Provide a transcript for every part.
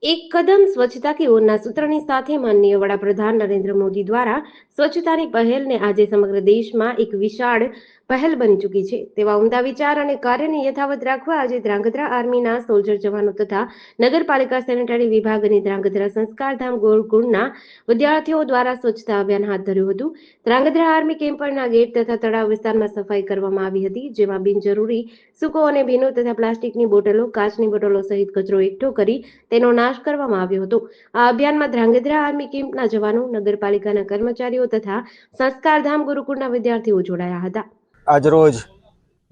एक कदम स्वच्छता की ओરના સૂત્રની સાથે માનનીય વડાપ્રધાન નરેન્દ્ર મોદી દ્વારા સ્વચ્છતાની પહેલને આજે સમગ્ર દેશમાં એક વિશાળ પહેલ બની ચૂકી છે તેવા ઉમદા વિચાર અને કાર્યને યથાવત રાખવા આજે ધ્રાંગધ્રા આર્મીના સોલ્જર જવાનો તથા નગરપાલિકા સેનેટરી વિભાગ અને ધ્રાંગધ્રા સંસ્કારધામ ગુરુકુળના વિદ્યાર્થીઓ દ્વારા સ્વચ્છતા અભિયાન હાથ ધર્યું હતું। ધ્રાંગધ્રા આર્મી કેમ્પ પરના ગેટ તથા તળાવ વિસ્તારમાં સફાઈ કરવામાં આવી હતી, જેમાં બિનજરૂરી સૂકો અને ભીનો તથા પ્લાસ્ટિકની બોટલો, કાચની બોટલો સહિત કચરો એકઠો કરી તેનો નાશ કરવામાં આવ્યો હતો। આ અભિયાનમાં ધ્રાંગધ્રા આર્મી કેમ્પના જવાનો, નગરપાલિકાના કર્મચારીઓ તથા સંસ્કારધામ ગુરુકુળના વિદ્યાર્થીઓ જોડાયા હતા। આજરોજ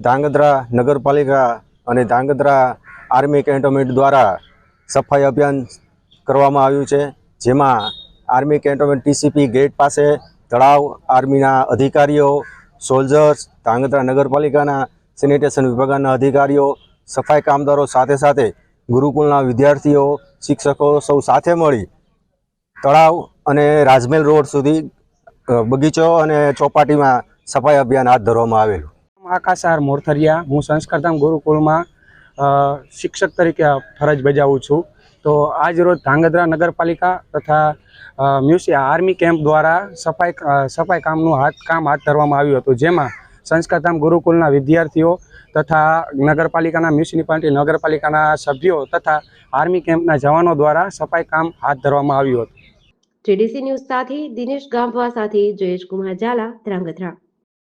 ધ્રાંગધ્રા નગરપાલિકા અને ધ્રાંગધ્રા આર્મી કેન્ટોનમેન્ટ દ્વારા સફાઈ અભિયાન કરવામાં આવ્યું છે, જેમાં આર્મી કેન્ટોનમેન્ટ ટીસીપી ગેટ પાસે તળાવ, આર્મીના અધિકારીઓ, સોલ્જર્સ, ધ્રાંગધ્રા નગરપાલિકાના સેનિટેશન વિભાગના અધિકારીઓ, સફાઈ કામદારો સાથે સાથે ગુરુકુળના વિદ્યાર્થીઓ, શિક્ષકો સૌ સાથે મળી તળાવ અને રાજમહેલ રોડ સુધી બગીચો અને ચોપાટીમાં સફાઈ અભિયાન હાથ ધરવામાં આવેલું। આકાશ આર મોરથરિયા, હું સંસ્કારધામ ગુરુકુળમાં શિક્ષક તરીકે ફરજ બજાવું છું। તો આજ રોજ ધ્રાંગધ્રા નગરપાલિકા તથા આર્મી કેમ્પ દ્વારા સફાઈ કામ હાથ ધરવામાં આવ્યું હતું, જેમાં સંસ્કારધામ ગુરુકુળના વિદ્યાર્થીઓ તથા નગરપાલિકાના મ્યુનિસિપાલિટી નગરપાલિકાના સભ્યો તથા આર્મી કેમ્પના જવાનો દ્વારા સફાઈ કામ હાથ ધરવામાં આવ્યું હતું। જેડીસી ન્યૂઝ સાથે દિનેશ ગામવા સાથે જયેશ કુમાર ઝાલા, ધ્રાંગધ્રા।